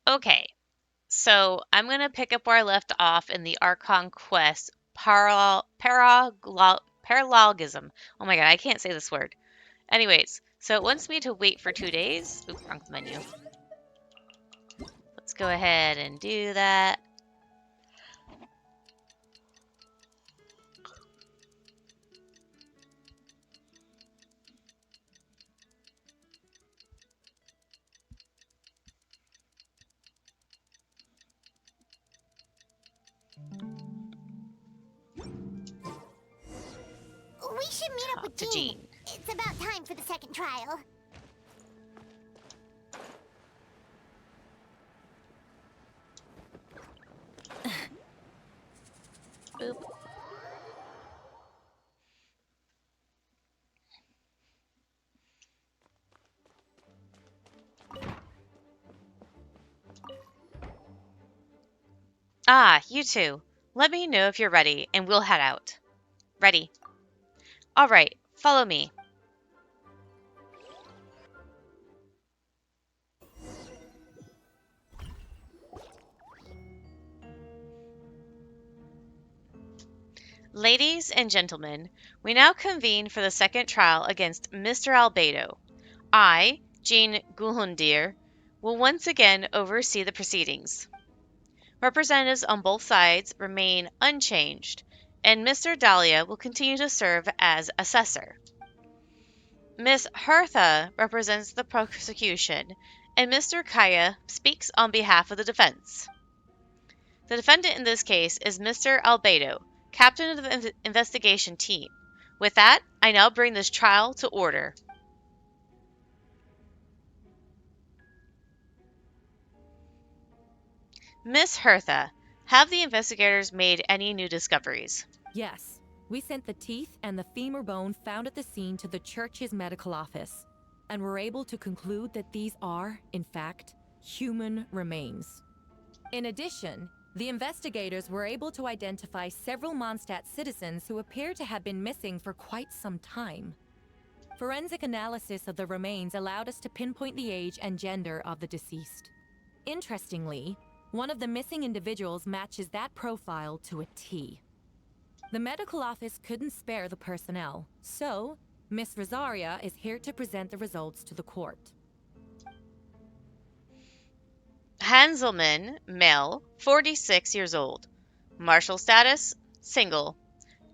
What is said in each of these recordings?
Okay, so I'm gonna pick up where I left off in the Archon quest, Paralogism. Oh my god, I can't say this word. Anyways, so it wants me to wait for 2 days. Oop, wrong menu. Let's go ahead and do that. We should meet up Talk with to Jean. Jean. It's about time for the second trial. Boop. Ah, you two. Let me know if you're ready, and we'll head out. Ready. All right, follow me. Ladies and gentlemen, we now convene for the second trial against Mr. Albedo. I, Jean Gulundir, will once again oversee the proceedings. Representatives on both sides remain unchanged, and Mr. Dahlia will continue to serve as assessor. Miss Hertha represents the prosecution, and Mr. Kaya speaks on behalf of the defense. The defendant in this case is Mr. Albedo, captain of the investigation team. With that, I now bring this trial to order. Miss Hertha, have the investigators made any new discoveries? Yes. We sent the teeth and the femur bone found at the scene to the church's medical office, and were able to conclude that these are, in fact, human remains. In addition, the investigators were able to identify several Mondstadt citizens who appear to have been missing for quite some time. Forensic analysis of the remains allowed us to pinpoint the age and gender of the deceased. Interestingly, one of the missing individuals matches that profile to a T. The medical office couldn't spare the personnel, so Miss Rosaria is here to present the results to the court. Hanselman, male, 46 years old. Marital status, single.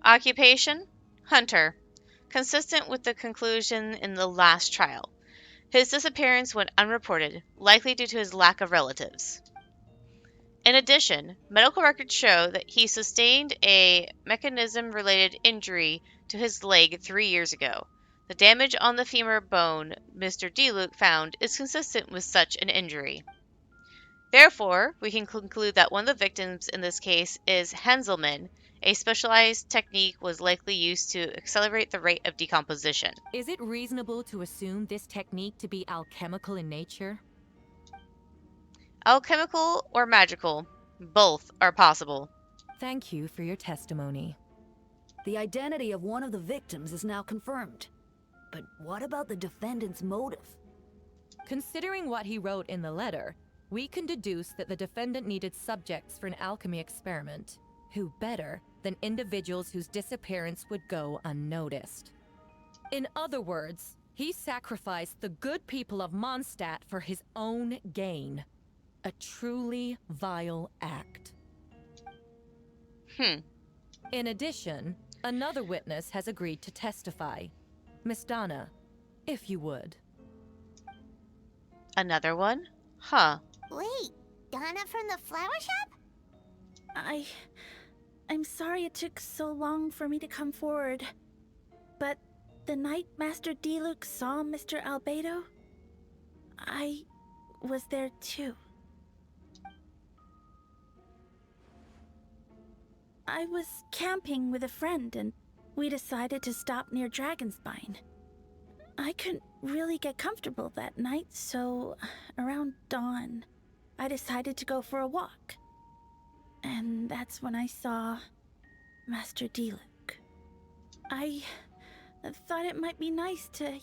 Occupation, hunter. Consistent with the conclusion in the last trial. His disappearance went unreported, likely due to his lack of relatives. In addition, medical records show that he sustained a mechanism-related injury to his leg 3 years ago. The damage on the femur bone Mr. Deluc found is consistent with such an injury. Therefore, we can conclude that one of the victims in this case is Hanselman. A specialized technique was likely used to accelerate the rate of decomposition. Is it reasonable to assume this technique to be alchemical in nature? Alchemical or magical, both are possible. Thank you for your testimony. The identity of one of the victims is now confirmed. But what about the defendant's motive? Considering what he wrote in the letter, we can deduce that the defendant needed subjects for an alchemy experiment. Who better than individuals whose disappearance would go unnoticed? In other words, he sacrificed the good people of Mondstadt for his own gain. A truly vile act. In addition, another witness has agreed to testify. Miss Donna, if you would. Another one? Huh. Wait, Donna from the flower shop? I'm sorry it took so long for me to come forward. But the night Master Deluc saw Mr. Albedo, I was there too. I was camping with a friend and we decided to stop near Dragonspine. I couldn't really get comfortable that night, so around dawn, I decided to go for a walk. And that's when I saw Master Deluc. I thought it might be nice to,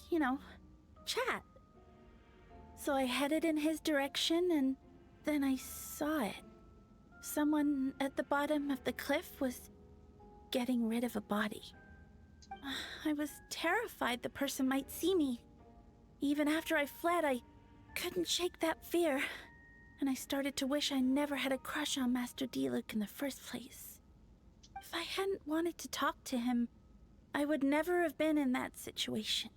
chat. So I headed in his direction and then I saw it. Someone at the bottom of the cliff was getting rid of a body. I was terrified the person might see me. Even after I fled, I couldn't shake that fear, and I started to wish I never had a crush on Master Diluc in the first place. If I hadn't wanted to talk to him, I would never have been in that situation.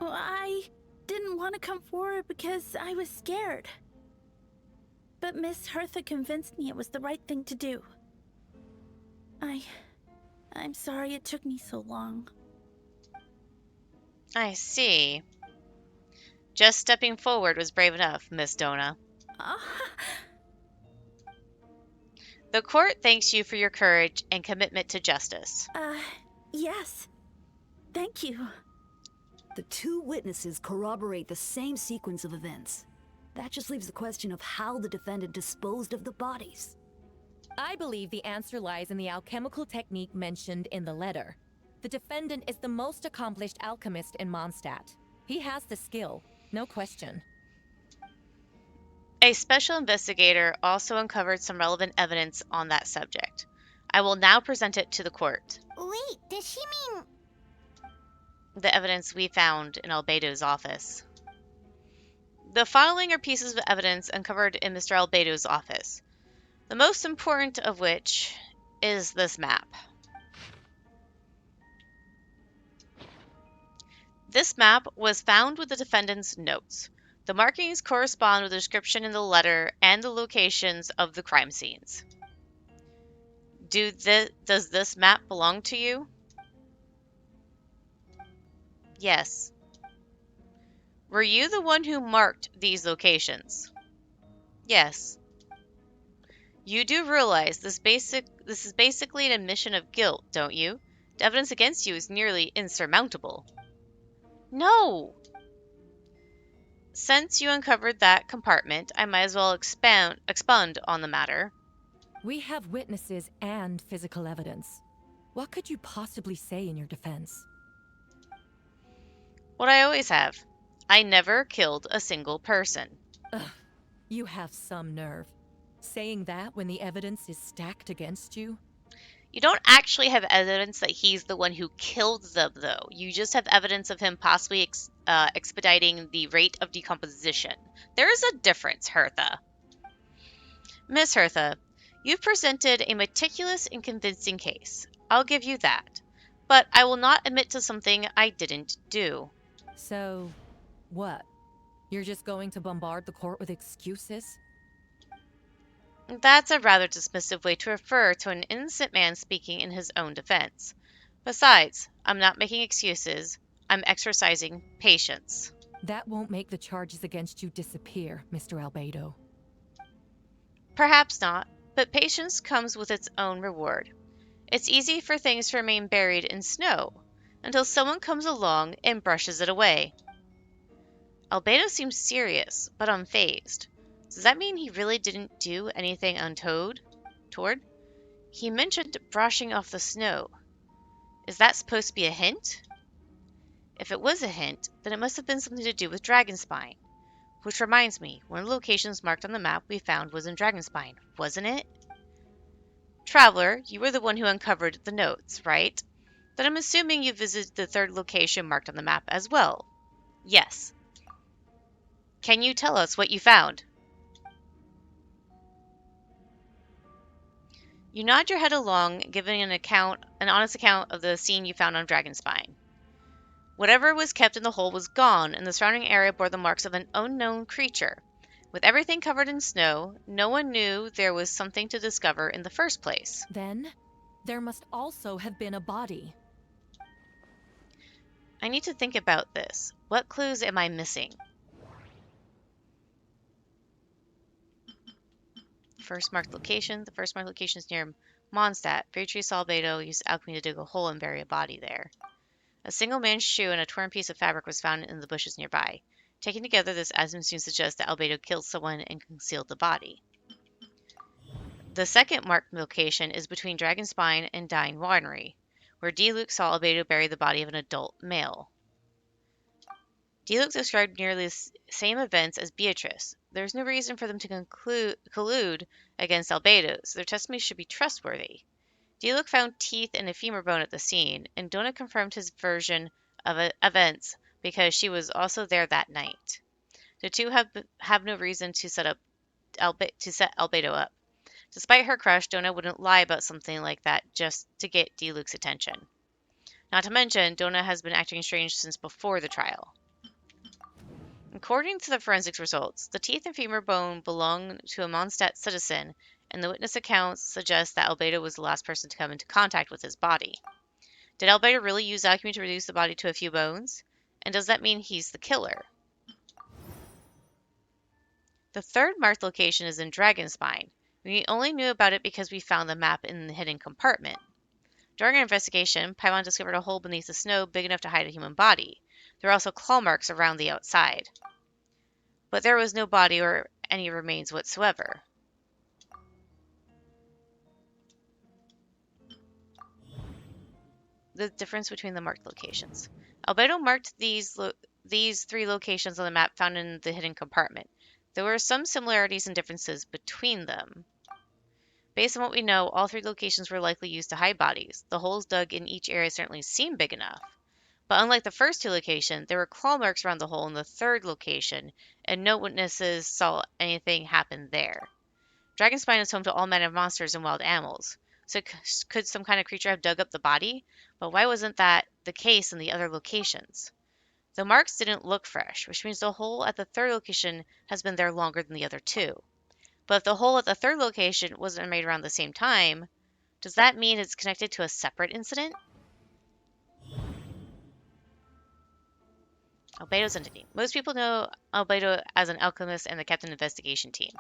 Well, I didn't want to come forward because I was scared. But Miss Hertha convinced me it was the right thing to do. I'm sorry it took me so long. I see. Just stepping forward was brave enough, Miss Dona. The court thanks you for your courage and commitment to justice. Yes. Thank you. The two witnesses corroborate the same sequence of events. That just leaves the question of how the defendant disposed of the bodies. I believe the answer lies in the alchemical technique mentioned in the letter. The defendant is the most accomplished alchemist in Mondstadt. He has the skill, no question. A special investigator also uncovered some relevant evidence on that subject. I will now present it to the court. Wait, does she mean... The evidence we found in Albedo's office. The following are pieces of evidence uncovered in Mr. Albedo's office, the most important of which is this map. This map was found with the defendant's notes. The markings correspond with the description in the letter and the locations of the crime scenes. Does this map belong to you? Yes. Were you the one who marked these locations? Yes. You do realize this is basically an admission of guilt, don't you? The evidence against you is nearly insurmountable. No! Since you uncovered that compartment, I might as well expound on the matter. We have witnesses and physical evidence. What could you possibly say in your defense? What I always have. I never killed a single person. Ugh, you have some nerve. Saying that when the evidence is stacked against you? You don't actually have evidence that he's the one who killed them, though. You just have evidence of him possibly expediting the rate of decomposition. There is a difference, Hertha. Miss Hertha, you've presented a meticulous and convincing case. I'll give you that. But I will not admit to something I didn't do. So, what? You're just going to bombard the court with excuses? That's a rather dismissive way to refer to an innocent man speaking in his own defense. Besides, I'm not making excuses. I'm exercising patience. That won't make the charges against you disappear, Mr. Albedo. Perhaps not, but patience comes with its own reward. It's easy for things to remain buried in snow until someone comes along and brushes it away. Albedo seems serious, but unfazed. Does that mean he really didn't do anything untoward? He mentioned brushing off the snow. Is that supposed to be a hint? If it was a hint, then it must have been something to do with Dragonspine. Which reminds me, one of the locations marked on the map we found was in Dragonspine, wasn't it? Traveler, you were the one who uncovered the notes, right? Then I'm assuming you visited the third location marked on the map as well. Yes. Can you tell us what you found? You nod your head along, giving an honest account of the scene you found on Dragonspine. Whatever was kept in the hole was gone, and the surrounding area bore the marks of an unknown creature. With everything covered in snow, no one knew there was something to discover in the first place. Then, there must also have been a body. I need to think about this. What clues am I missing? First marked location. The first marked location is near Mondstadt. Beatrice Albedo used alchemy to dig a hole and bury a body there. A single man's shoe and a torn piece of fabric was found in the bushes nearby. Taken together, this seems to suggest that Albedo killed someone and concealed the body. The second marked location is between Dragonspine and Dying Winery, where Diluc saw Albedo bury the body of an adult male. Diluc described nearly the same events as Beatrice, There's no reason for them to collude against Albedo, so their testimony should be trustworthy. Diluc found teeth and a femur bone at the scene, and Donna confirmed his version of events because she was also there that night. The two have no reason to set Albedo up. Despite her crush, Donna wouldn't lie about something like that just to get Diluc's attention. Not to mention, Donna has been acting strange since before the trial. According to the forensics results, the teeth and femur bone belong to a Mondstadt citizen, and the witness accounts suggest that Albedo was the last person to come into contact with his body. Did Albedo really use alchemy to reduce the body to a few bones? And does that mean he's the killer? The third marked location is in Dragonspine. We only knew about it because we found the map in the hidden compartment. During our investigation, Paimon discovered a hole beneath the snow big enough to hide a human body. There were also claw marks around the outside. But there was no body or any remains whatsoever. The difference between the marked locations. Albedo marked these three locations on the map found in the hidden compartment. There were some similarities and differences between them. Based on what we know, all three locations were likely used to hide bodies. The holes dug in each area certainly seemed big enough. But unlike the first two locations, there were claw marks around the hole in the third location, and no witnesses saw anything happen there. Dragonspine is home to all manner of monsters and wild animals. So could some kind of creature have dug up the body? But why wasn't that the case in the other locations? The marks didn't look fresh, which means the hole at the third location has been there longer than the other two. But if the hole at the third location wasn't made around the same time, does that mean it's connected to a separate incident? Albedo's entity. Most people know Albedo as an alchemist and the Captain Investigation team.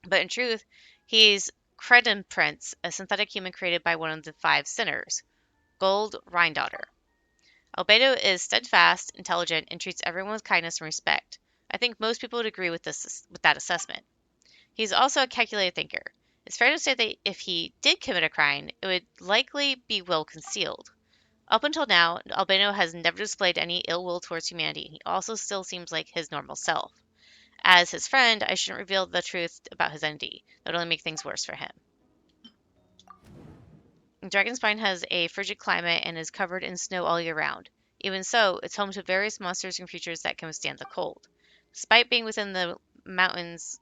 But in truth, he's Credon Prince, a synthetic human created by one of the 5 sinners, Gold Rhindaughter. Albedo is steadfast, intelligent, and treats everyone with kindness and respect. I think most people would agree with that assessment. He's also a calculated thinker. It's fair to say that if he did commit a crime, it would likely be well concealed. Up until now, Albedo has never displayed any ill will towards humanity. He also still seems like his normal self. As his friend, I shouldn't reveal the truth about his entity. That would only make things worse for him. Dragonspine has a frigid climate and is covered in snow all year round. Even so, it's home to various monsters and creatures that can withstand the cold. Despite being within the mountains,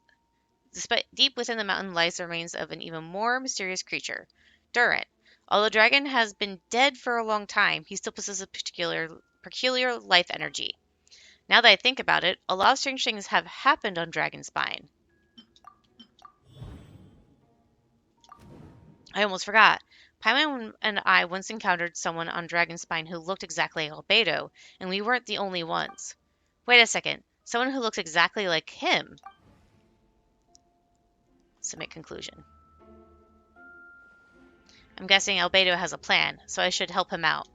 deep within the mountain lies the remains of an even more mysterious creature, Durant. Although Dragon has been dead for a long time, he still possesses a peculiar life energy. Now that I think about it, a lot of strange things have happened on Dragonspine. I almost forgot. Paimon and I once encountered someone on Dragonspine who looked exactly like Albedo, and we weren't the only ones. Wait a second. Someone who looks exactly like him. Submit conclusion. I'm guessing Albedo has a plan, so I should help him out.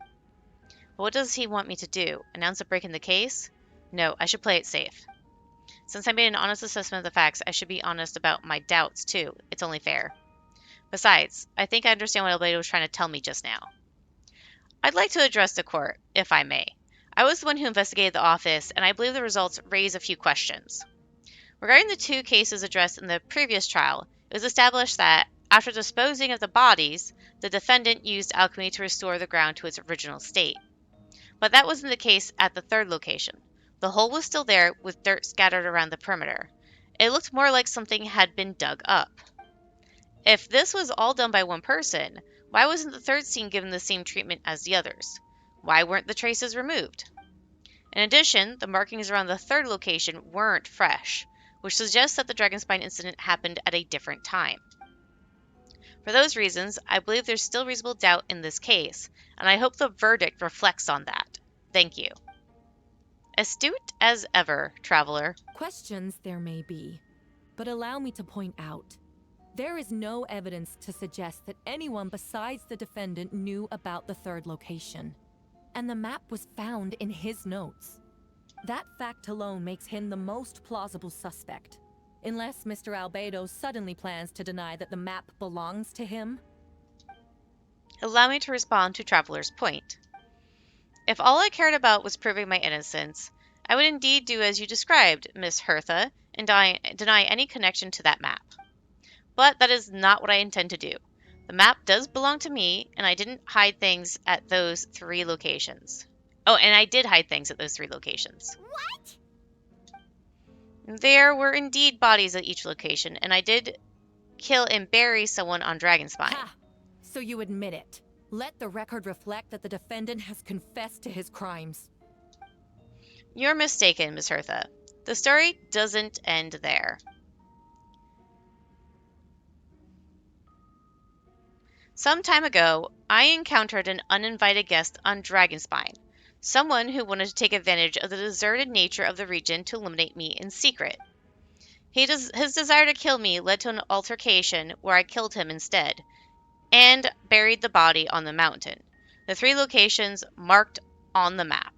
But what does he want me to do? Announce a break in the case? No, I should play it safe. Since I made an honest assessment of the facts, I should be honest about my doubts, too. It's only fair. Besides, I think I understand what Albedo was trying to tell me just now. I'd like to address the court, if I may. I was the one who investigated the office, and I believe the results raise a few questions. Regarding the 2 cases addressed in the previous trial, it was established that, after disposing of the bodies, the defendant used alchemy to restore the ground to its original state. But that wasn't the case at the third location. The hole was still there, with dirt scattered around the perimeter. It looked more like something had been dug up. If this was all done by one person, why wasn't the third scene given the same treatment as the others? Why weren't the traces removed? In addition, the markings around the third location weren't fresh, which suggests that the Dragonspine incident happened at a different time. For those reasons, I believe there's still reasonable doubt in this case, and I hope the verdict reflects on that. Thank you. Astute as ever, Traveler. Questions there may be, but allow me to point out, there is no evidence to suggest that anyone besides the defendant knew about the third location. And the map was found in his notes. That fact alone makes him the most plausible suspect. Unless Mr. Albedo suddenly plans to deny that the map belongs to him. Allow me to respond to Traveler's point. If all I cared about was proving my innocence, I would indeed do as you described, Miss Hertha, and deny any connection to that map. But that is not what I intend to do. The map does belong to me, and I didn't hide things at those 3 locations. Oh, and I did hide things at those 3 locations. What? There were indeed bodies at each location, and I did kill and bury someone on Dragonspine. Ha! So you admit it. Let the record reflect that the defendant has confessed to his crimes. You're mistaken, Miss Hertha. The story doesn't end there. Some time ago, I encountered an uninvited guest on Dragonspine, someone who wanted to take advantage of the deserted nature of the region to eliminate me in secret. His desire to kill me led to an altercation where I killed him instead, and buried the body on the mountain. The 3 locations marked on the map.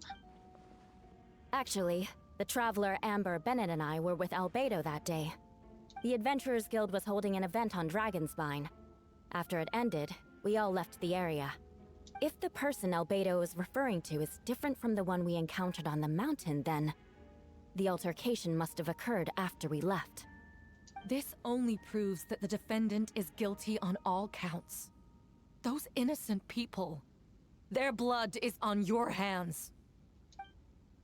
Actually, the traveler Amber, Bennett, and I were with Albedo that day. The Adventurers Guild was holding an event on Dragonspine. After it ended, we all left the area. If the person Albedo is referring to is different from the one we encountered on the mountain, then the altercation must have occurred after we left. This only proves that the defendant is guilty on all counts. Those innocent people, their blood is on your hands.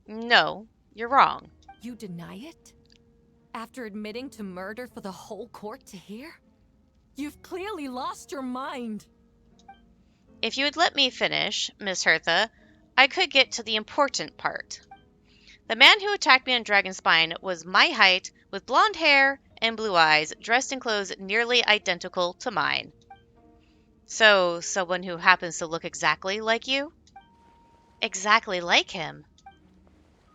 No, you're wrong. You deny it? After admitting to murder for the whole court to hear? You've clearly lost your mind. If you would let me finish, Miss Hertha, I could get to the important part. The man who attacked me on Dragonspine was my height, with blonde hair and blue eyes, dressed in clothes nearly identical to mine. So, someone who happens to look exactly like you? Exactly like him.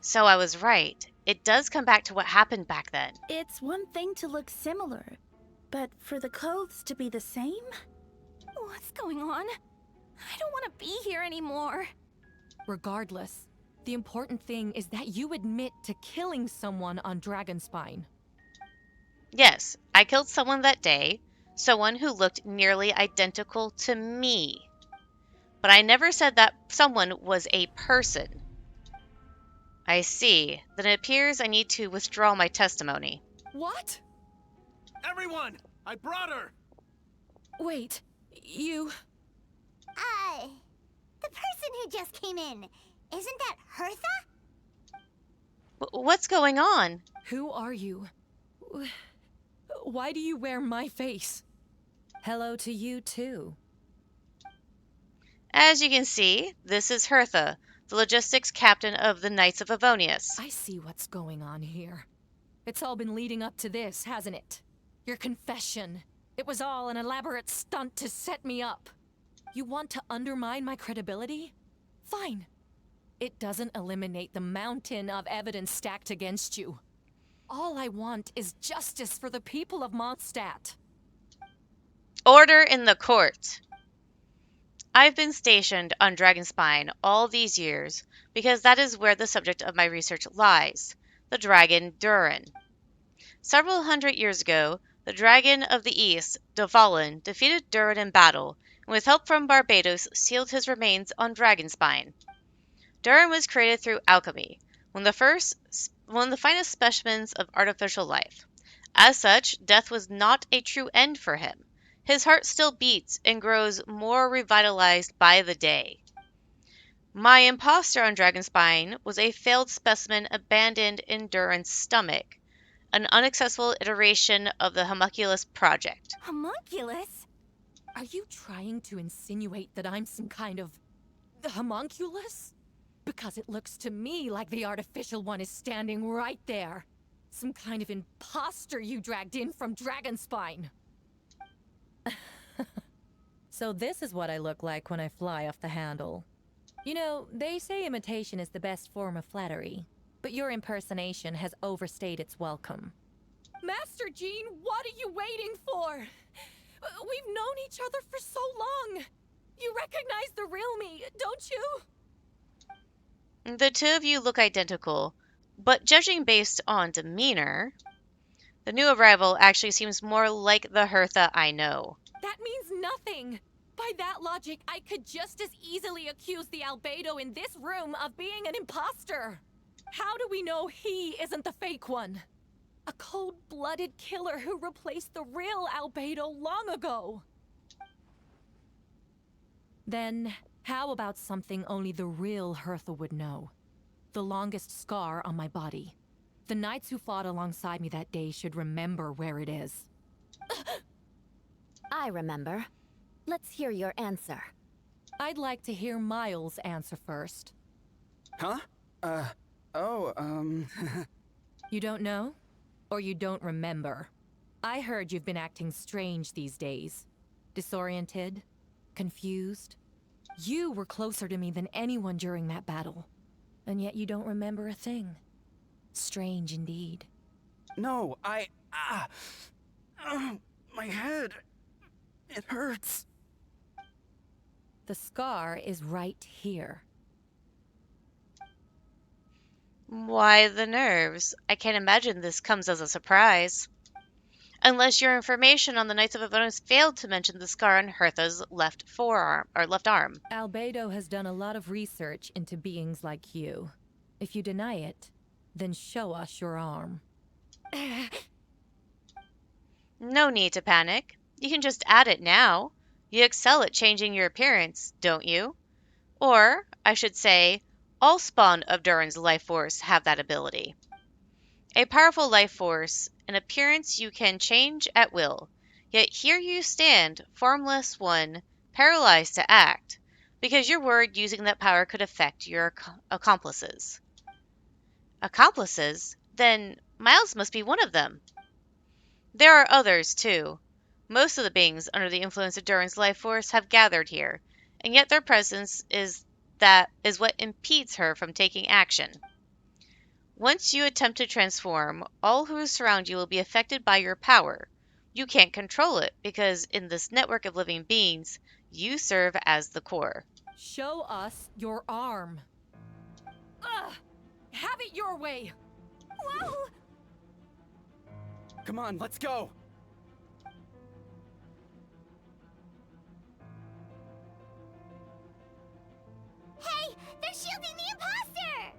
So I was right. It does come back to what happened back then. It's one thing to look similar, but for the clothes to be the same? What's going on? I don't want to be here anymore. Regardless, the important thing is that you admit to killing someone on Dragonspine. Yes, I killed someone that day, someone who looked nearly identical to me. But I never said that someone was a person. I see. Then it appears I need to withdraw my testimony. What? Everyone! I brought her! Wait, you... The person who just came in, isn't that Hertha? What's going on? Who are you? Why do you wear my face? Hello to you, too. As you can see, this is Hertha, the logistics captain of the Knights of Avonius. I see what's going on here. It's all been leading up to this, hasn't it? Your confession. It was all an elaborate stunt to set me up. You want to undermine my credibility? Fine. It doesn't eliminate the mountain of evidence stacked against you. All I want is justice for the people of Mondstadt. Order in the court. I've been stationed on Dragonspine all these years because that is where the subject of my research lies, the dragon Durin. Several hundred years ago, the dragon of the east, Dvalin, defeated Durin in battle, and with help from Barbados sealed his remains on Dragonspine. Durin was created through alchemy, one of the finest specimens of artificial life. As such, death was not a true end for him. His heart still beats and grows more revitalized by the day. My imposter on Dragonspine was a failed specimen abandoned in Durin's stomach, an unsuccessful iteration of the Homunculus project. Homunculus? Are you trying to insinuate that I'm some kind of homunculus? Because it looks to me like the artificial one is standing right there. Some kind of imposter you dragged in from Dragonspine. So this is what I look like when I fly off the handle. You know, they say imitation is the best form of flattery, but your impersonation has overstayed its welcome. Master Jean, what are you waiting for? We've known each other for so long. You recognize the real me, don't you? The two of you look identical, but judging based on demeanor, the new arrival actually seems more like the Hertha I know. That means nothing. By that logic, I could just as easily accuse the Albedo in this room of being an imposter. How do we know he isn't the fake one? A cold-blooded killer who replaced the real Albedo long ago. Then, how about something only the real Hertha would know? The longest scar on my body. The knights who fought alongside me that day should remember where it is. I remember. Let's hear your answer. I'd like to hear Miles' answer first. Huh? You don't know? Or you don't remember? I heard you've been acting strange these days. Disoriented? Confused? You were closer to me than anyone during that battle. And yet you don't remember a thing. Strange indeed. No, my head. It hurts. The scar is right here. Why the nerves? I can't imagine this comes as a surprise. Unless your information on the Knights of Avernus failed to mention the scar on Hertha's left forearm or left arm. Albedo has done a lot of research into beings like you. If you deny it, then show us your arm. No need to panic. You can just add it now. You excel at changing your appearance, don't you? Or, I should say, all spawn of Durin's life force have that ability. A powerful life force, an appearance you can change at will. Yet here you stand, formless one, paralyzed to act, because you're worried using that power could affect your accomplices. Accomplices? Then Miles must be one of them. There are others, too. Most of the beings under the influence of Durin's life force have gathered here, and yet their presence is what impedes her from taking action. Once you attempt to transform, all who surround you will be affected by your power. You can't control it, because in this network of living beings, you serve as the core. Show us your arm. Ugh! Have it your way! Whoa! Come on, let's go. Hey, they're shielding the imposter!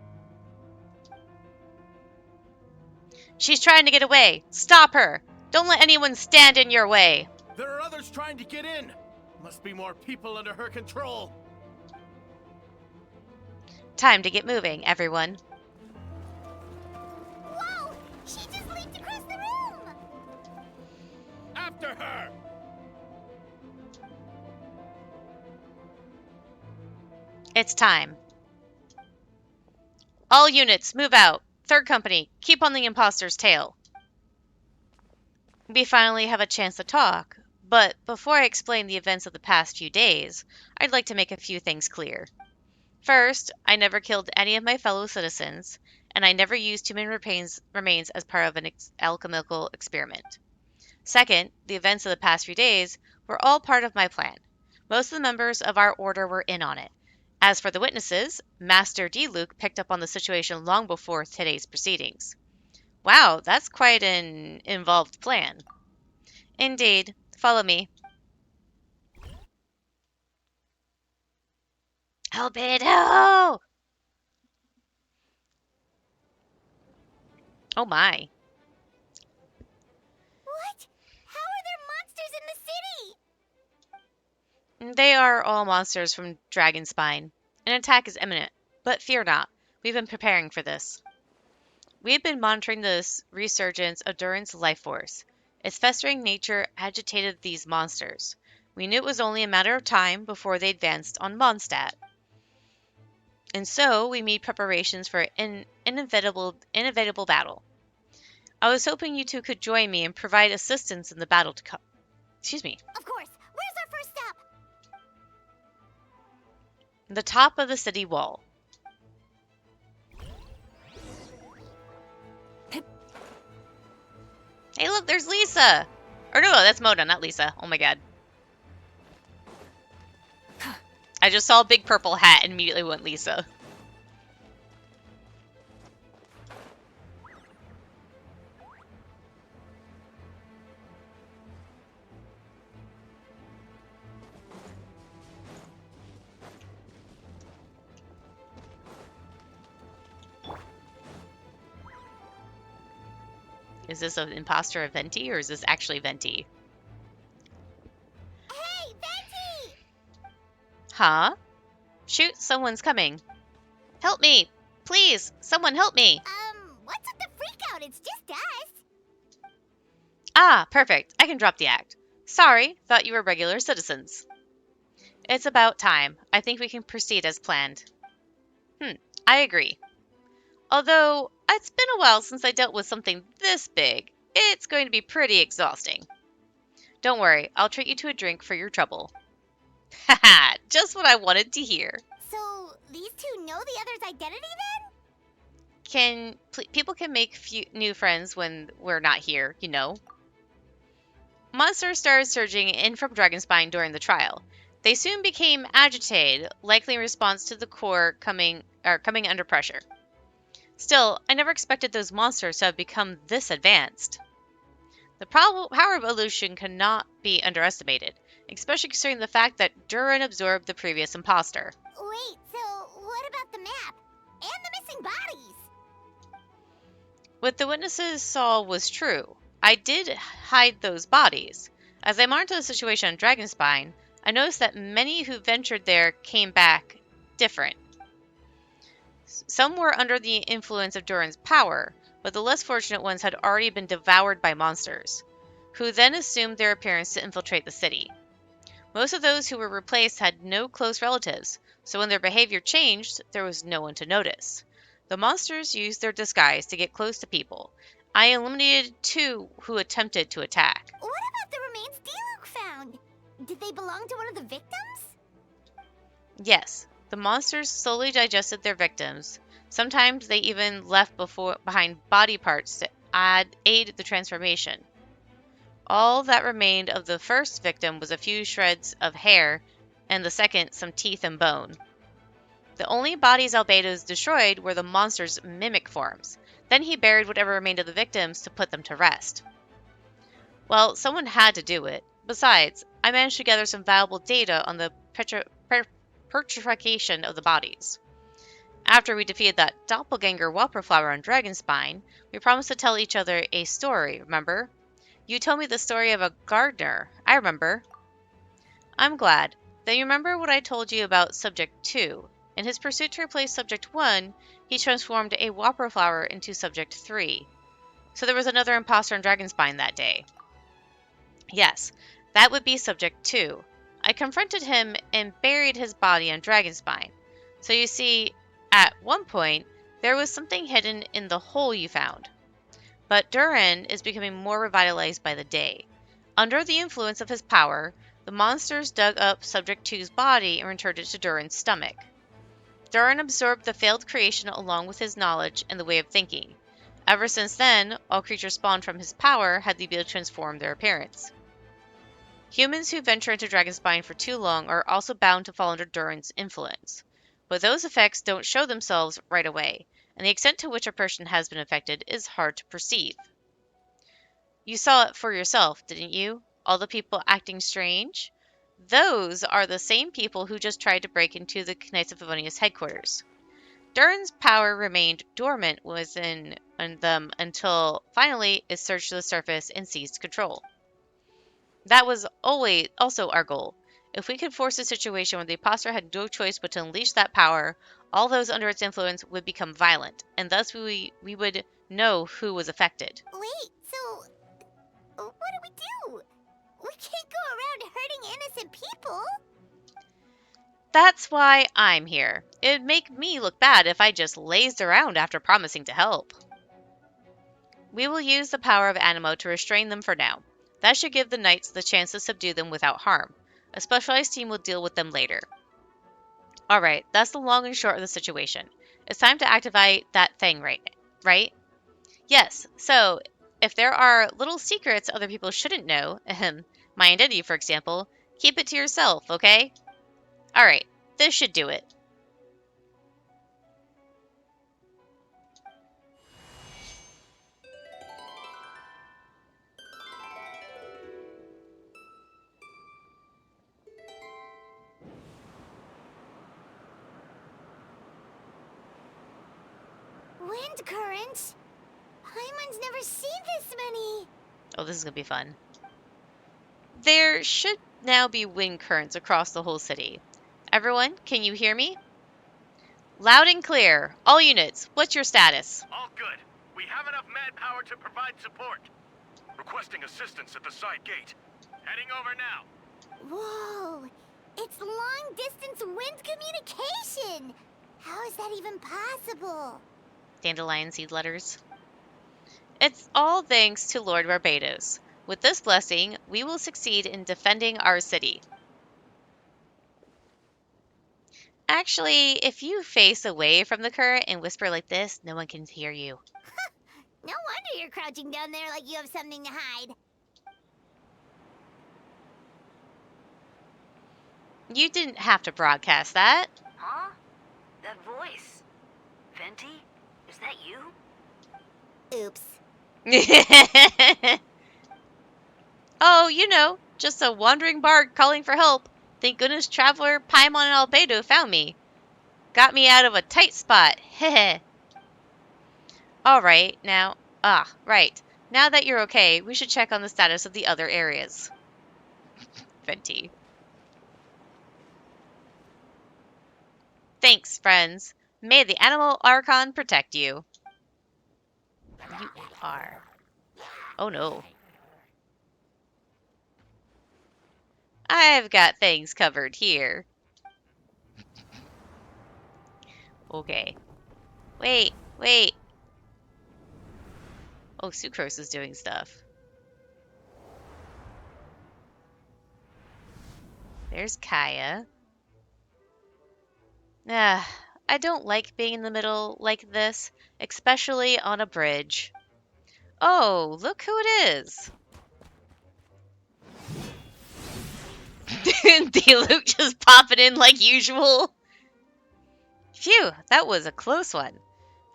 She's trying to get away. Stop her! Don't let anyone stand in your way. There are others trying to get in. Must be more people under her control. Time to get moving, everyone. Whoa! She just leaped across the room! After her! It's time. All units, move out. Third company, keep on the imposter's tail. We finally have a chance to talk, but before I explain the events of the past few days, I'd like to make a few things clear. First, I never killed any of my fellow citizens, and I never used human remains as part of an alchemical experiment. Second, the events of the past few days were all part of my plan. Most of the members of our order were in on it. As for the witnesses, Master D. Luke picked up on the situation long before today's proceedings. Wow, that's quite an involved plan. Indeed. Follow me. Albedo! Oh my. What? How are there monsters in the city? They are all monsters from Dragonspine. An attack is imminent, but fear not. We've been preparing for this. We have been monitoring this resurgence of Durin's life force. Its festering nature agitated these monsters. We knew it was only a matter of time before they advanced on Mondstadt. And so we made preparations for an inevitable battle. I was hoping you two could join me and provide assistance in the battle to come. Excuse me. Of course. Where's our first step? The top of the city wall. Hey, look, there's Lisa! Or no, that's Mona, not Lisa. Oh my god. I just saw a big purple hat and immediately went Lisa. Is this an imposter of Venti, or is this actually Venti? Hey, Venti! Huh? Shoot, someone's coming. Help me! Please, someone help me! What's with the freak out? It's just us. Ah, perfect. I can drop the act. Sorry, thought you were regular citizens. It's about time. I think we can proceed as planned. I agree. Although, it's been a while since I dealt with something this big. It's going to be pretty exhausting. Don't worry, I'll treat you to a drink for your trouble. Haha, just what I wanted to hear. So, these two know the other's identity then? People can make new friends when we're not here, you know. Monsters started surging in from Dragonspine during the trial. They soon became agitated, likely in response to the core coming under pressure. Still, I never expected those monsters to have become this advanced. The power of illusion cannot be underestimated, especially considering the fact that Durin absorbed the previous imposter. Wait, so what about the map? And the missing bodies? What the witnesses saw was true. I did hide those bodies. As I monitored the situation on Dragonspine, I noticed that many who ventured there came back different. Some were under the influence of Durin's power, but the less fortunate ones had already been devoured by monsters, who then assumed their appearance to infiltrate the city. Most of those who were replaced had no close relatives, so when their behavior changed, there was no one to notice. The monsters used their disguise to get close to people. I eliminated 2 who attempted to attack. What about the remains Diluc found? Did they belong to one of the victims? Yes, the monsters slowly digested their victims. Sometimes they even left behind body parts to aid the transformation. All that remained of the first victim was a few shreds of hair, and the second some teeth and bone. The only bodies Albedo destroyed were the monster's mimic forms. Then he buried whatever remained of the victims to put them to rest. Well, someone had to do it. Besides, I managed to gather some valuable data on the petrification of the bodies. After we defeated that doppelganger Whopperflower on Dragonspine, we promised to tell each other a story, remember? You told me the story of a gardener. I remember. I'm glad. Then you remember what I told you about Subject 2. In his pursuit to replace Subject 1, he transformed a Whopperflower into Subject 3. So there was another imposter on Dragonspine that day. Yes, that would be Subject 2. I confronted him and buried his body on Dragonspine. So you see, at one point, there was something hidden in the hole you found. But Durin is becoming more revitalized by the day. Under the influence of his power, the monsters dug up Subject 2's body and returned it to Durin's stomach. Durin absorbed the failed creation along with his knowledge and the way of thinking. Ever since then, all creatures spawned from his power had the ability to transform their appearance. Humans who venture into Dragonspine for too long are also bound to fall under Durin's influence. But those effects don't show themselves right away, and the extent to which a person has been affected is hard to perceive. You saw it for yourself, didn't you? All the people acting strange? Those are the same people who just tried to break into the Knights of Favonius headquarters. Durin's power remained dormant within them until finally it surged to the surface and seized control. That was always also our goal. If we could force a situation where the imposter had no choice but to unleash that power, all those under its influence would become violent, and thus we would know who was affected. Wait, so what do we do? We can't go around hurting innocent people. That's why I'm here. It'd make me look bad if I just lazed around after promising to help. We will use the power of Animo to restrain them for now. That should give the knights the chance to subdue them without harm. A specialized team will deal with them later. Alright, that's the long and short of the situation. It's time to activate that thing, right? Yes, so if there are little secrets other people shouldn't know, my identity for example, keep it to yourself, okay? Alright, this should do it. Wind currents? Paimon's never seen this many. Oh, this is gonna be fun. There should now be wind currents across the whole city. Everyone, can you hear me? Loud and clear. All units, what's your status? All good. We have enough manpower to provide support. Requesting assistance at the side gate. Heading over now. Whoa! It's long-distance wind communication! How is that even possible? Dandelion seed letters. It's all thanks to Lord Barbados. With this blessing, we will succeed in defending our city. Actually, if you face away from the current and whisper like this, no one can hear you. No wonder you're crouching down there like you have something to hide. You didn't have to broadcast that. Huh? That voice. Venti? Is that you? Oops. Oh, you know, just a wandering bard calling for help. Thank goodness Traveler Paimon and Albedo found me. Got me out of a tight spot. Heh. Alright, now... right. Now that you're okay, we should check on the status of the other areas. Venti. Thanks, friends. May the animal Archon protect you. You are. Oh no. I've got things covered here. Okay. Wait. Oh, Sucrose is doing stuff. There's Kaya. I don't like being in the middle like this, especially on a bridge. Oh, look who it is. D-Luke just popping in like usual. Phew, that was a close one.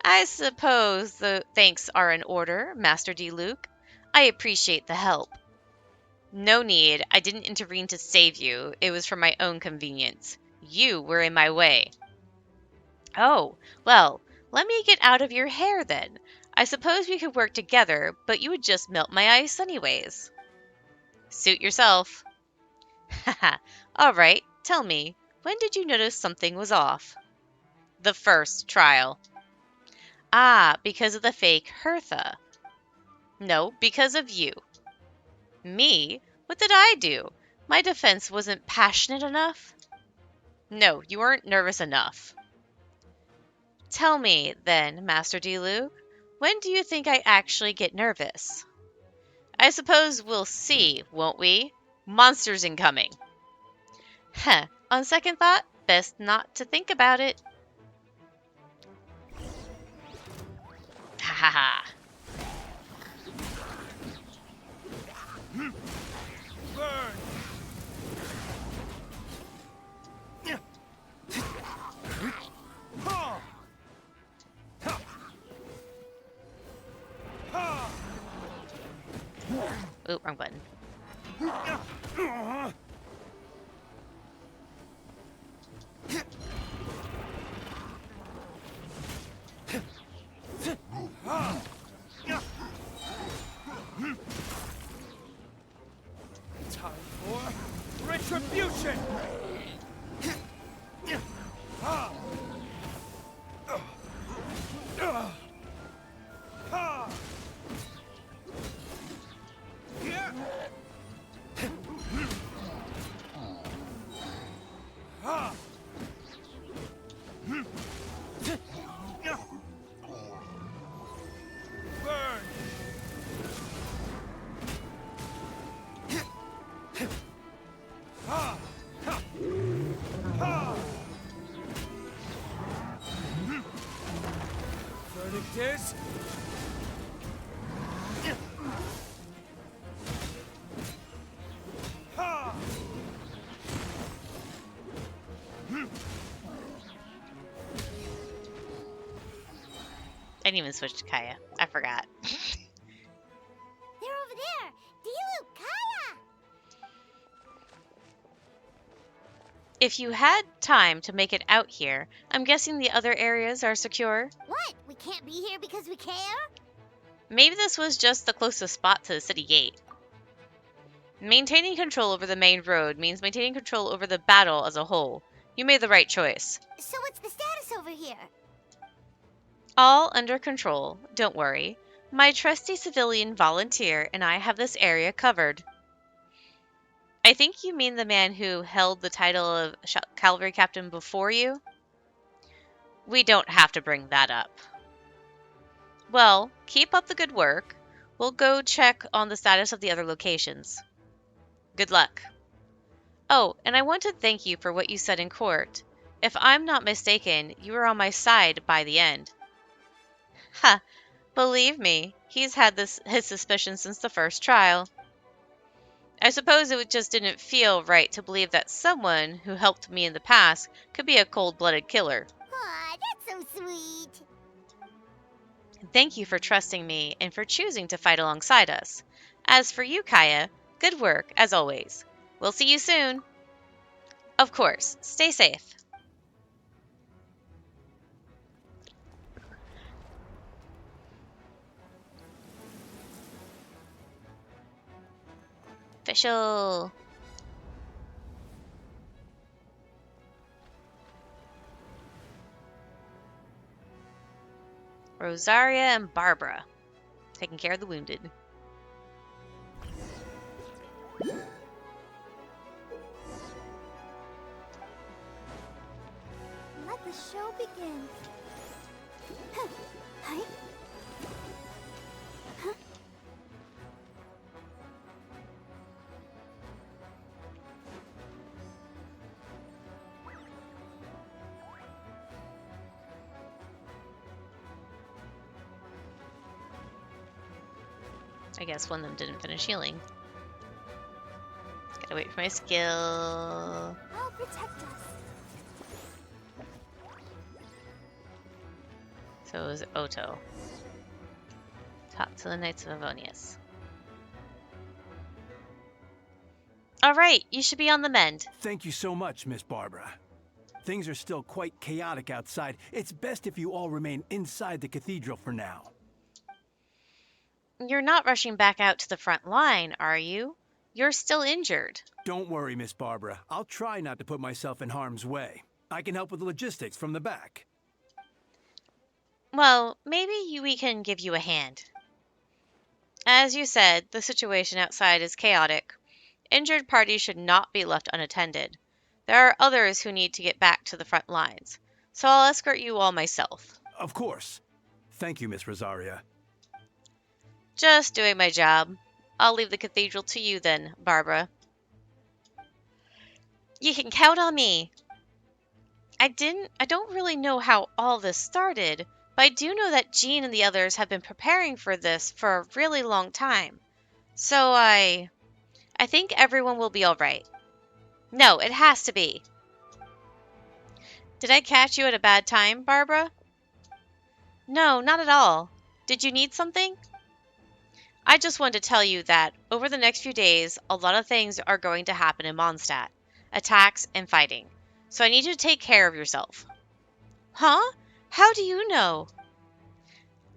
I suppose the thanks are in order, Master D-Luke. I appreciate the help. No need. I didn't intervene to save you. It was for my own convenience. You were in my way. Oh, well, let me get out of your hair then. I suppose we could work together, but you would just melt my ice anyways. Suit yourself. Haha. All right, tell me, when did you notice something was off? The first trial. Ah, because of the fake Hertha. No, because of you. Me? What did I do? My defense wasn't passionate enough? No, you weren't nervous enough. Tell me, then, Master D-Luke, when do you think I actually get nervous? I suppose we'll see, won't we? Monsters incoming. Heh, on second thought, best not to think about it. Ha ha ha. Oop, wrong button. Time for retribution! Verdict is... I didn't even switch to Kaya. I forgot. They're over there! D-Luke, Kaya! If you had time to make it out here, I'm guessing the other areas are secure? What? We can't be here because we care? Maybe this was just the closest spot to the city gate. Maintaining control over the main road means maintaining control over the battle as a whole. You made the right choice. So what's the status over here? All under control, don't worry. My trusty civilian volunteer and I have this area covered. I think you mean the man who held the title of cavalry captain before you? We don't have to bring that up. Well, keep up the good work. We'll go check on the status of the other locations. Good luck. Oh, and I want to thank you for what you said in court. If I'm not mistaken, you were on my side by the end. Ha! Believe me, he's had his suspicions since the first trial. I suppose it just didn't feel right to believe that someone who helped me in the past could be a cold-blooded killer. Aw, that's so sweet. Thank you for trusting me and for choosing to fight alongside us. As for you, Kaya, good work, as always. We'll see you soon. Of course, stay safe. Official. Rosaria and Barbara, taking care of the wounded. Let the show begin. Hi. I guess one of them didn't finish healing. Gotta wait for my skill. I'll protect us. So it was Oto. Talk to the Knights of Avonius. Alright, you should be on the mend. Thank you so much, Miss Barbara. Things are still quite chaotic outside. It's best if you all remain inside the cathedral for now. You're not rushing back out to the front line, are you? You're still injured. Don't worry, Miss Barbara. I'll try not to put myself in harm's way. I can help with the logistics from the back. Well, maybe we can give you a hand. As you said, the situation outside is chaotic. Injured parties should not be left unattended. There are others who need to get back to the front lines, so I'll escort you all myself. Of course. Thank you, Miss Rosaria. Just doing my job. I'll leave the cathedral to you then, Barbara. You can count on me. I don't really know how all this started, but I do know that Jean and the others have been preparing for this for a really long time. So I think everyone will be all right. No, it has to be. Did I catch you at a bad time, Barbara? No, not at all. Did you need something? I just wanted to tell you that over the next few days, a lot of things are going to happen in Mondstadt. Attacks and fighting. So I need you to take care of yourself. Huh? How do you know?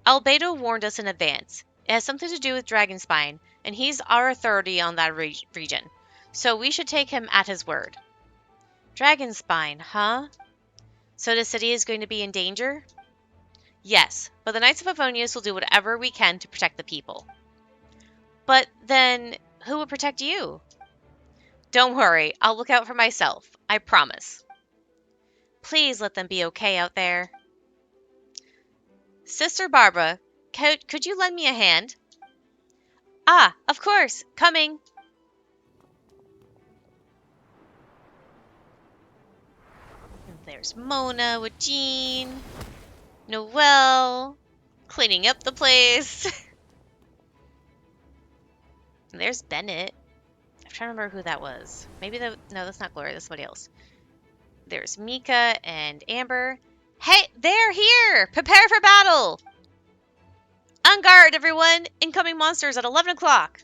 Albedo warned us in advance. It has something to do with Dragonspine, and he's our authority on that region. So we should take him at his word. Dragonspine, huh? So the city is going to be in danger? Yes, but the Knights of Avonius will do whatever we can to protect the people. But then, who will protect you? Don't worry, I'll look out for myself. I promise. Please let them be okay out there. Sister Barbara, could you lend me a hand? Ah, of course, coming. And there's Mona with Jean. Noelle, cleaning up the place. And there's Bennett. I'm trying to remember who that was. Maybe no, that's not Gloria. That's somebody else. There's Mika and Amber. Hey, they're here! Prepare for battle! On guard, everyone! Incoming monsters at 11 o'clock.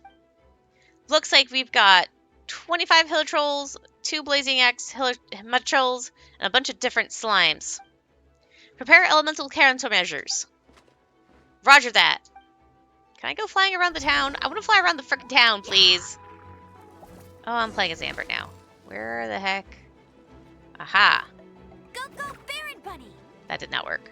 Looks like we've got 25 hill trolls, 2 blazing axe mud trolls, and a bunch of different slimes. Prepare elemental countermeasures. Roger that. Can I go flying around the town? I want to fly around the frickin' town, please. Oh, I'm playing as Amber now. Where the heck? Aha. Go, Baron Bunny! That did not work.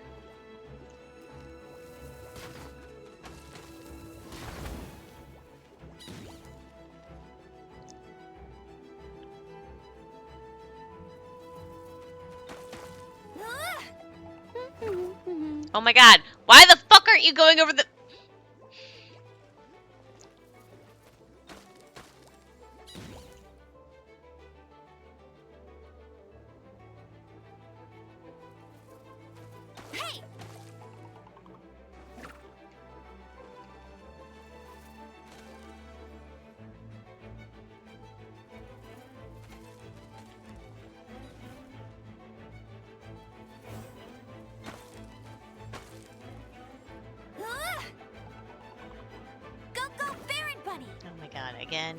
Oh my god. Why the fuck aren't you going over the... Hey! Go, Baron Bunny! Oh my god, again.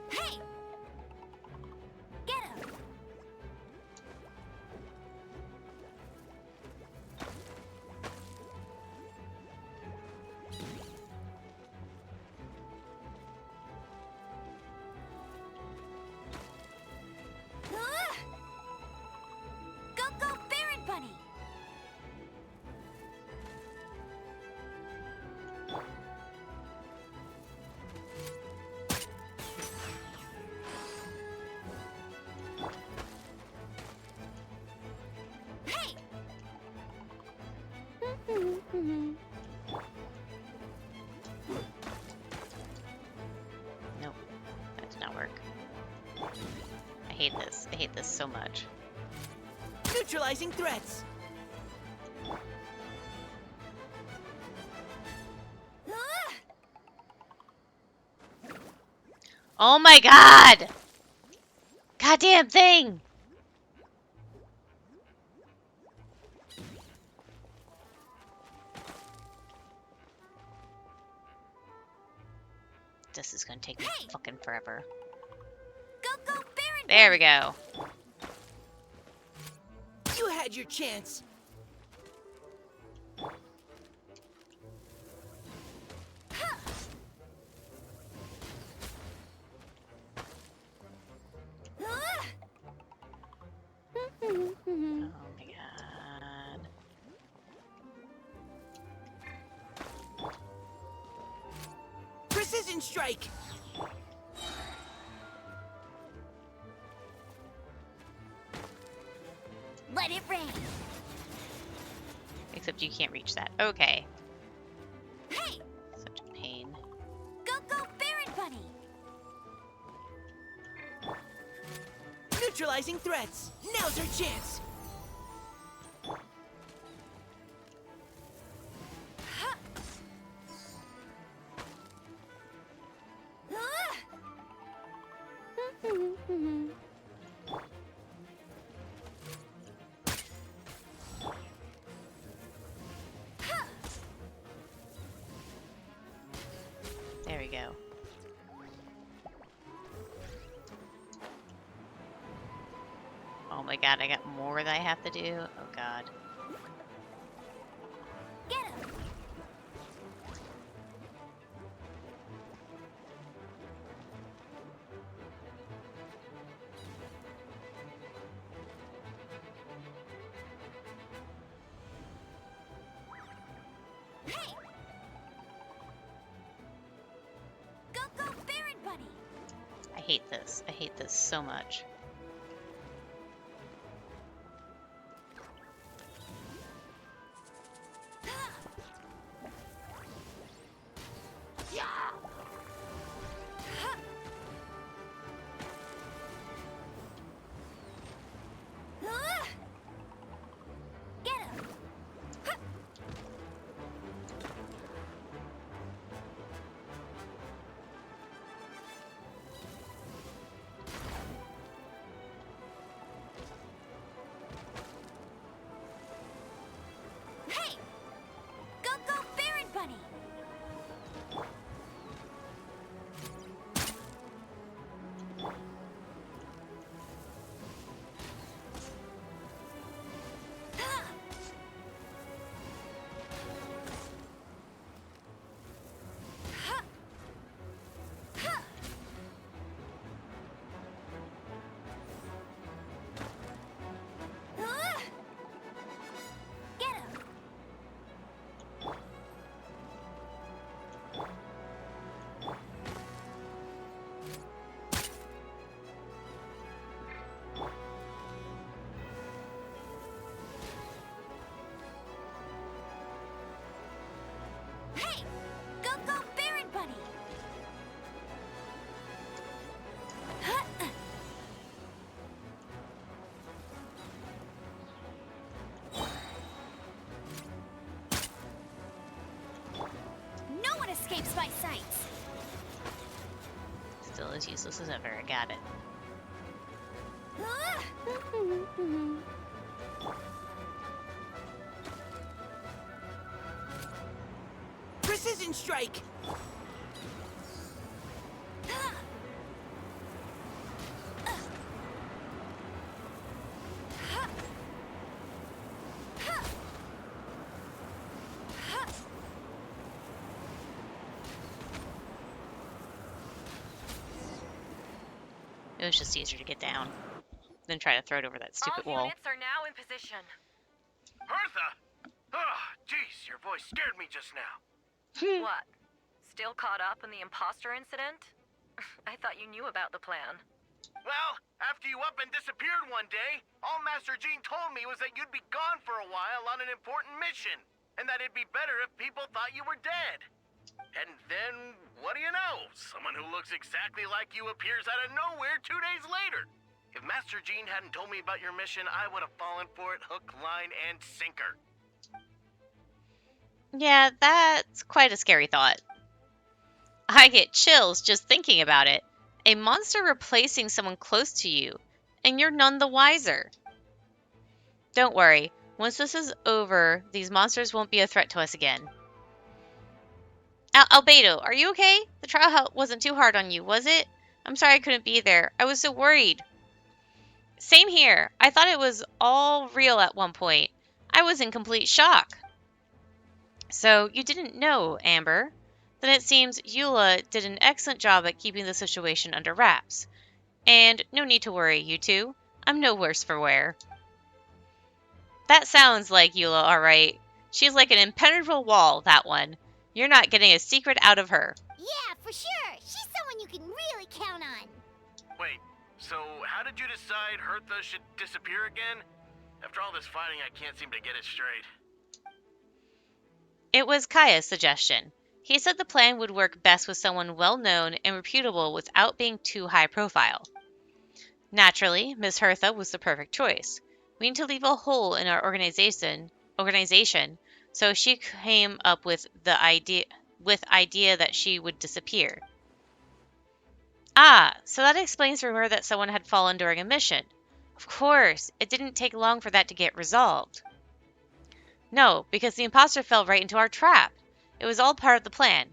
Hey! Get him! Go, Baron Bunny! Hey! Nope. That did not work. I hate this. I hate this so much. Neutralizing threats. Oh my god! Goddamn thing! This is gonna take me fucking forever. Go, Baron There we go. You had your chance. Oh my god. Precision strike. Let it rain! Except you can't reach that. Okay. Hey! Such a pain. Go, Baron Bunny! Neutralizing threats. Now's our chance. There we go. Oh my god, I got more that I have to do? Oh god. Get him! Hey! Go, Baron Bunny! I hate this. I hate this so much. Get him! was useless as ever. I got it. Precision strike! It was just easier to get down than try to throw it over that stupid wall. All units are now in position. Hertha! Oh, jeez, your voice scared me just now. What? Still caught up in the imposter incident? I thought you knew about the plan. Well, after you up and disappeared one day, all Master Jean told me was that you'd be gone for a while on an important mission, and that it'd be better if people thought you were dead. And then, what do you know? Someone who looks exactly like you appears out of nowhere 2 days later. If Master Jean hadn't told me about your mission, I would have fallen for it hook, line, and sinker. Yeah, that's quite a scary thought. I get chills just thinking about it. A monster replacing someone close to you, and you're none the wiser. Don't worry, once this is over, these monsters won't be a threat to us again. Albedo, are you okay? The trial wasn't too hard on you, was it? I'm sorry I couldn't be there. I was so worried. Same here. I thought it was all real at one point. I was in complete shock. So, you didn't know, Amber? Then it seems Eula did an excellent job at keeping the situation under wraps. And no need to worry, you two. I'm no worse for wear. That sounds like Eula, alright. She's like an impenetrable wall, that one. You're not getting a secret out of her. Yeah, for sure. She's someone you can really count on. Wait, so how did you decide Hertha should disappear again? After all this fighting, I can't seem to get it straight. It was Kaya's suggestion. He said the plan would work best with someone well-known and reputable without being too high profile. Naturally, Miss Hertha was the perfect choice. We need to leave a hole in our organization, so she came up with the idea that she would disappear. Ah, so that explains the rumor that someone had fallen during a mission. Of course, it didn't take long for that to get resolved. No, because the imposter fell right into our trap. It was all part of the plan.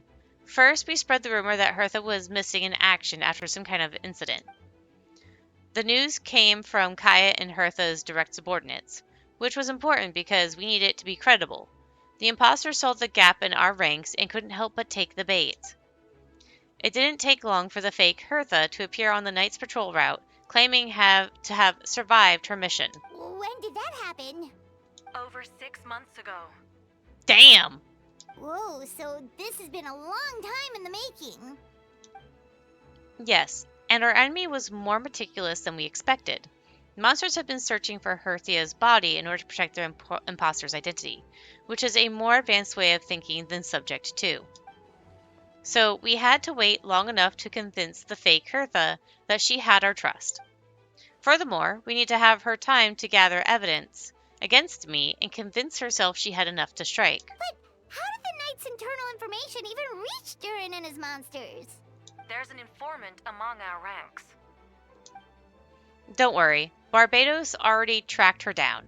First, we spread the rumor that Hertha was missing in action after some kind of incident. The news came from Kaya and Hertha's direct subordinates, which was important because we needed it to be credible. The imposter saw the gap in our ranks and couldn't help but take the bait. It didn't take long for the fake Hertha to appear on the night's patrol route, claiming to have survived her mission. When did that happen? Over 6 months ago. Damn! Whoa, so this has been a long time in the making. Yes, and our enemy was more meticulous than we expected. Monsters have been searching for Herthia's body in order to protect their imposter's identity, which is a more advanced way of thinking than Subject 2. So we had to wait long enough to convince the fake Hertha that she had our trust. Furthermore, we need to have her time to gather evidence against me and convince herself she had enough to strike. But how did the Knight's internal information even reach Durin and his monsters? There's an informant among our ranks. Don't worry, Barbados already tracked her down.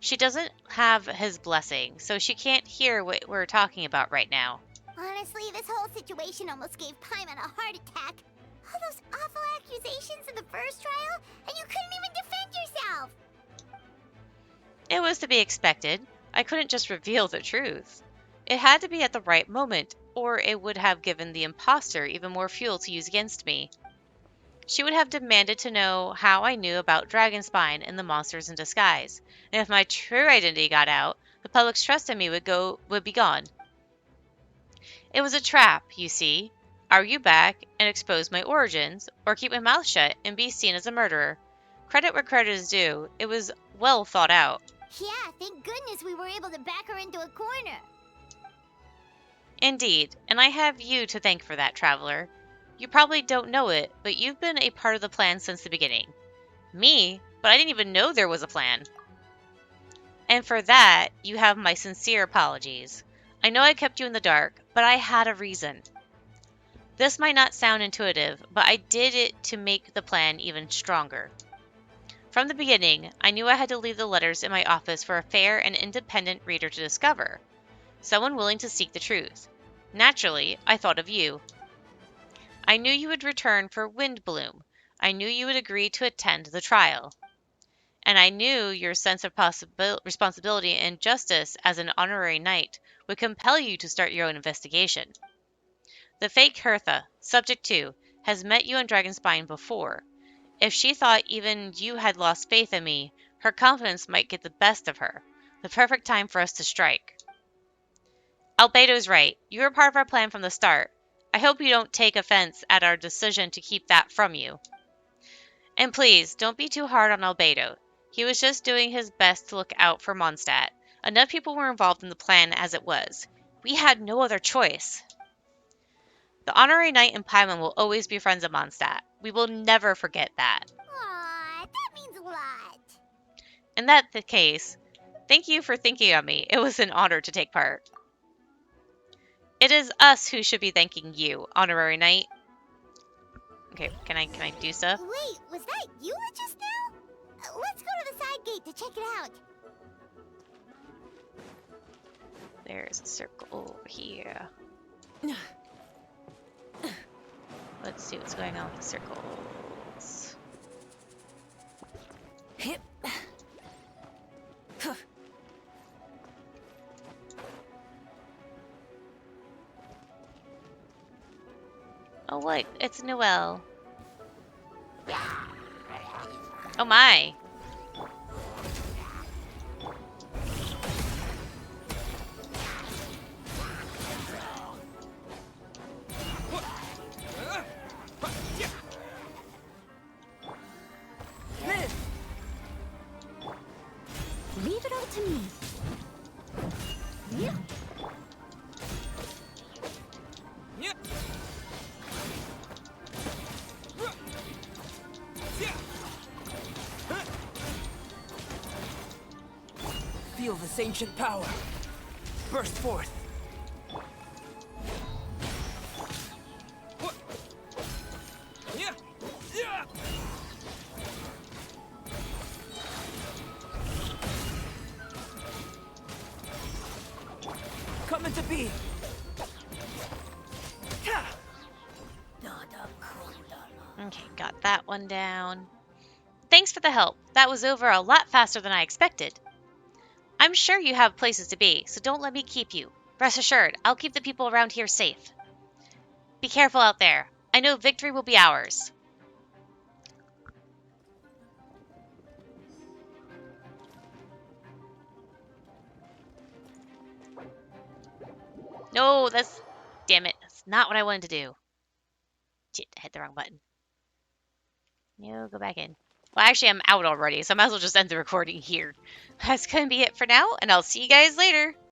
She doesn't have his blessing, so she can't hear what we're talking about right now. Honestly, this whole situation almost gave Paimon a heart attack. All those awful accusations in the first trial, and you couldn't even defend yourself! It was to be expected. I couldn't just reveal the truth. It had to be at the right moment, or it would have given the imposter even more fuel to use against me. She would have demanded to know how I knew about Dragonspine and the monsters in disguise, and if my true identity got out, the public's trust in me would be gone. It was a trap, you see. Argue back and expose my origins, or keep my mouth shut and be seen as a murderer. Credit where credit is due. It was well thought out. Yeah, thank goodness we were able to back her into a corner. Indeed, and I have you to thank for that, Traveler. You probably don't know it, but you've been a part of the plan since the beginning. Me? But I didn't even know there was a plan. And for that, you have my sincere apologies. I know I kept you in the dark, but I had a reason. This might not sound intuitive, but I did it to make the plan even stronger. From the beginning, I knew I had to leave the letters in my office for a fair and independent reader to discover, someone willing to seek the truth. Naturally, I thought of you. I knew you would return for Windbloom. I knew you would agree to attend the trial. And I knew your sense of responsibility and justice as an honorary knight would compel you to start your own investigation. The fake Hertha, Subject 2, has met you on Dragonspine before. If she thought even you had lost faith in me, her confidence might get the best of her. The perfect time for us to strike. Albedo's right. You were part of our plan from the start. I hope you don't take offense at our decision to keep that from you. And please, don't be too hard on Albedo. He was just doing his best to look out for Mondstadt. Enough people were involved in the plan as it was. We had no other choice. The Honorary Knight and Paimon will always be friends of Mondstadt. We will never forget that. Aw, that means a lot. In that the case, thank you for thinking of me. It was an honor to take part. It is us who should be thanking you, Honorary Knight. Okay, can I do stuff? Wait, was that you just now? Let's go to the side gate to check it out. There's a circle over here. Let's see what's going on with the circles. Hip. Oh, what? It's Noelle. Oh my. Leave it all to me. Yeah. Feel this ancient power. Burst forth. Coming to be. Okay, got that one down. Thanks for the help. That was over a lot faster than I expected. I'm sure you have places to be, so don't let me keep you. Rest assured, I'll keep the people around here safe. Be careful out there. I know victory will be ours. No, that's... Damn it. That's not what I wanted to do. Shit, I hit the wrong button. No, go back in. Well, actually, I'm out already, so I might as well just end the recording here. That's going to be it for now, and I'll see you guys later.